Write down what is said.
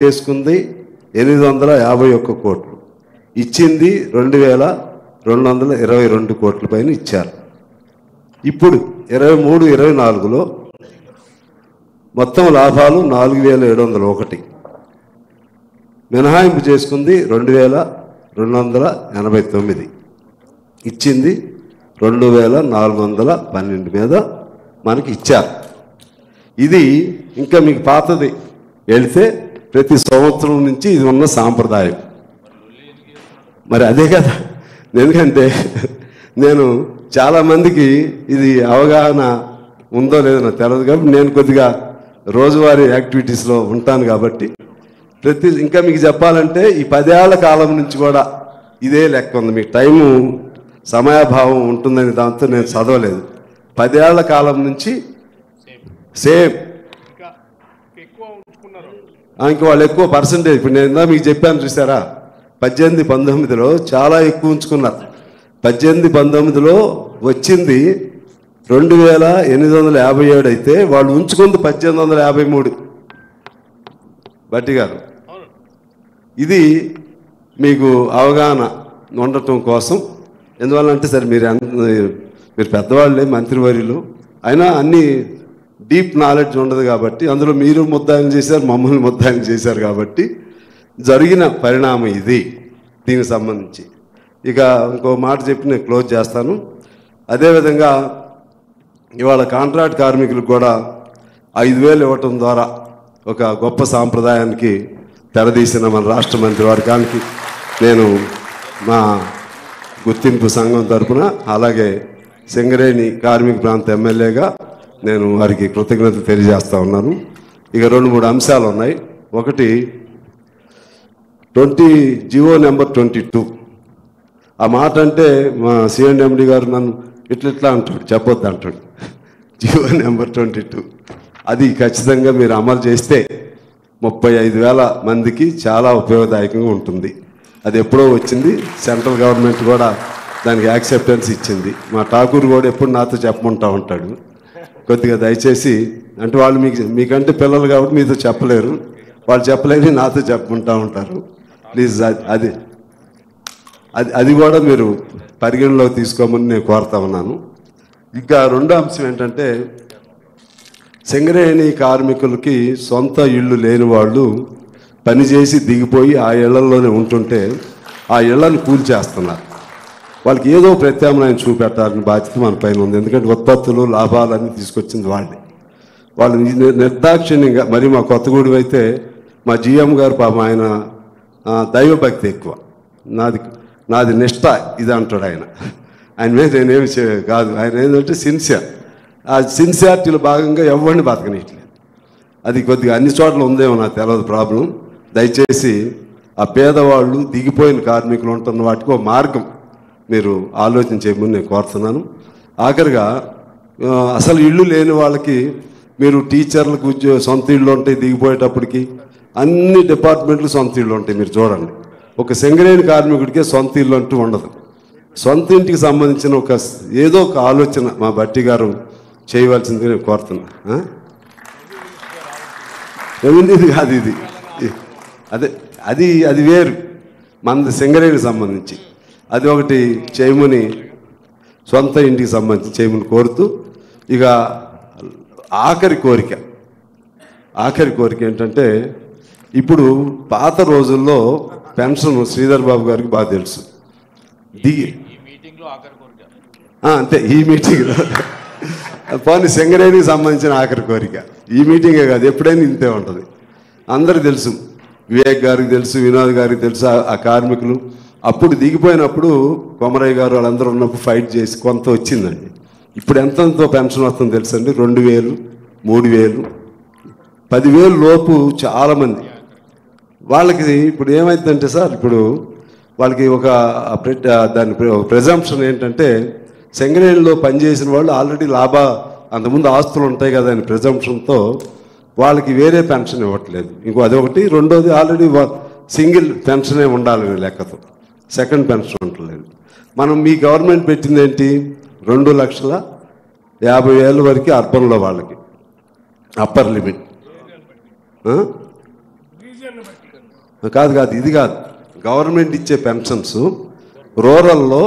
చేసుకుంది 851 కోట్లు, ఇచ్చింది 2222 కోట్ల పైన ఇచ్చారు. ఇప్పుడు 23-24లో మొత్తం లాభాలు 4701, మినహాయింపు చేసుకుంది 2289, ఇచ్చింది 2412 మీద మనకి ఇచ్చారు. ఇది ఇంకా మీకు పాతది వెళితే ప్రతి సంవత్సరం నుంచి ఇది ఉన్న సాంప్రదాయం. మరి అదే కదా, ఎందుకంటే నేను చాలామందికి ఇది అవగాహన ఉందో లేదో నాకు తెలియదు కాబట్టి నేను కొద్దిగా రోజువారీ యాక్టివిటీస్లో ఉంటాను కాబట్టి ఇంకా మీకు చెప్పాలంటే ఈ 10 ఏళ్ల కాలం నుంచి కూడా ఇదే లెక్క ఉంది. మీకు టైము సమయాభావం ఉంటుందని దాంతో నేను చదవలేదు. 10 ఏళ్ల కాలం నుంచి సేమ్. ఇంకా వాళ్ళు ఎక్కువ పర్సంటేజ్, ఇప్పుడు నేను మీకు చెప్పాను చూసారా, 18-19లో చాలా ఎక్కువ ఉంచుకున్నారు. 18-19లో వచ్చింది 2857 అయితే వాళ్ళు ఉంచుకుంది 1853. బట్టి గారు, ఇది మీకు అవగాహన ఉండటం కోసం. ఎందువల్లంటే సరే మీరు పెద్దవాళ్ళే, మంత్రివర్యులు, అయినా అన్ని డీప్ నాలెడ్జ్ ఉండదు కాబట్టి అందులో మీరు ముద్దాయిలు చేశారు, మమ్మల్ని ముద్దాయిలు చేశారు కాబట్టి జరిగిన పరిణామం ఇది. దీనికి సంబంధించి ఇక ఇంకో మాట చెప్పి నేను క్లోజ్ చేస్తాను. అదేవిధంగా ఇవాళ కాంట్రాక్ట్ కార్మికులకు కూడా 5000 ఇవ్వటం ద్వారా ఒక గొప్ప సాంప్రదాయానికి తెరదీసిన మన రాష్ట్ర మంత్రివర్గానికి నేను మా గుర్తింపు సంఘం తరఫున, అలాగే సింగరేణి కార్మిక ప్రాంత ఎమ్మెల్యేగా నేను వారికి కృతజ్ఞతలు తెలియజేస్తూ ఉన్నాను. ఇక 2-3 అంశాలు ఉన్నాయి. ఒకటి జివో నెంబర్ 22. ఆ మాట అంటే మా సిఎండి గారు నన్ను ఇట్లా అంటాడు, చెప్పొద్దు అంటాడు. జివో నెంబర్ 22 అది ఖచ్చితంగా మీరు అమలు చేస్తే 35,000 మందికి చాలా ఉపయోగదాయకంగా ఉంటుంది. అది ఎప్పుడో వచ్చింది, సెంట్రల్ గవర్నమెంట్ కూడా దానికి యాక్సెప్టెన్స్ ఇచ్చింది. మా ఠాకూర్ కూడా ఎప్పుడు నాతో చెప్పమంటూ ఉంటాడు, కొద్దిగా దయచేసి, అంటే వాళ్ళు మీకంటే పిల్లలు కాబట్టి మీతో చెప్పలేరు, వాళ్ళు చెప్పలేని నాతో చెప్పుకుంటూ ఉంటారు. ప్లీజ్ అది కూడా మీరు పరిగణలోకి తీసుకోమని నేను కోరుతా ఉన్నాను. ఇంకా రెండో అంశం ఏంటంటే, సింగరేణి కార్మికులకి సొంత ఇళ్ళు లేని వాళ్ళు పనిచేసి దిగిపోయి ఆ ఇళ్లలోనే ఉంటుంటే ఆ ఇళ్లను కూల్చేస్తున్నారు. వాళ్ళకి ఏదో ప్రత్యామ్నాయం చూపెట్టాలని బాధ్యత మన పైన ఉంది. ఎందుకంటే ఉత్పత్తులు, లాభాలన్నీ తీసుకొచ్చింది వాళ్ళు నిర్దాక్షిణ్యంగా. మరి మా కొత్తగూడెం అయితే మా జిఎం గారు పాపం ఆయన దైవభక్తి ఎక్కువ, నాది నిష్ఠ ఇది అంటాడు ఆయన మీద నేనేమి కాదు. ఆయన ఏంటంటే సిన్సియర్. ఆ సిన్సియారిటీలో భాగంగా ఎవరిని బతకనిట్లేదు. అది కొద్దిగా అన్ని చోట్ల ఉందేమో నాకు తెలియదు ప్రాబ్లం. దయచేసి ఆ పేదవాళ్ళు, దిగిపోయిన కార్మికులు ఉంటున్న వాటికి ఒక మార్గం మీరు ఆలోచన చేయమని నేను కోరుతున్నాను. ఆఖరిగా అసలు ఇళ్ళు లేని వాళ్ళకి మీరు టీచర్లకు సొంత ఇళ్ళు ఉంటాయి, దిగిపోయేటప్పటికి అన్ని డిపార్ట్మెంట్లు సొంత ఇళ్ళు ఉంటాయి. మీరు చూడండి, ఒక సింగరేణి కార్మికుడికే సొంత ఇల్లు అంటూ ఉండదు. సొంత ఇంటికి సంబంధించిన ఏదో ఒక ఆలోచన మా బట్టి గారు చేయవలసిందిగా నేను కోరుతున్నా. ఇది కాదు, ఇది అది వేరు, మనది సింగరేణికి సంబంధించి అది ఒకటి చేయమని, సొంత ఇంటికి సంబంధించి చేయమని కోరుతూ, ఇక ఆఖరి కోరిక ఏంటంటే, ఇప్పుడు పాత రోజుల్లో పెన్షన్ శ్రీధర్ బాబు గారికి బాగా తెలుసు. అంతే, ఈ మీటింగ్లో పోనీ సింగరేణికి సంబంధించిన ఆఖరి కోరిక. ఈ మీటింగే కాదు, ఎప్పుడైనా ఇంతే ఉంటుంది. అందరికి తెలుసు, వివేక్ గారికి తెలుసు, వినోద్ గారికి తెలుసు. ఆ కార్మికులు అప్పుడు దిగిపోయినప్పుడు కొమరయ్య గారు వాళ్ళందరూ ఉన్నప్పుడు ఫైట్ చేసి కొంత వచ్చిందండి. ఇప్పుడు ఎంతో పెన్షన్ వస్తుందో తెలుసండి, 2000, 3000, 10,000 లోపు చాలామంది వాళ్ళకి. ఇప్పుడు ఏమైందంటే సార్, ఇప్పుడు వాళ్ళకి దాని ప్రిజంప్షన్ ఏంటంటే, సింగరేణిలో పనిచేసిన వాళ్ళు ఆల్రెడీ అంతకుముందు ఆస్తులు ఉంటాయి కదా అని ప్రిజంప్షన్తో వాళ్ళకి వేరే పెన్షన్ ఇవ్వట్లేదు. అదొకటి. రెండోది, ఆల్రెడీ సింగిల్ పెన్షనే ఉండాలి లెక్కతో, సెకండ్ పెన్షన్ ఉండలేదు. మీ గవర్నమెంట్ పెట్టింది ఏంటి, 2,50,000 వరకు అర్బన్లో వాళ్ళకి అప్పర్ లిమిట్. కాదు ఇది కాదు, గవర్నమెంట్ ఇచ్చే పెన్షన్స్ రూరల్లో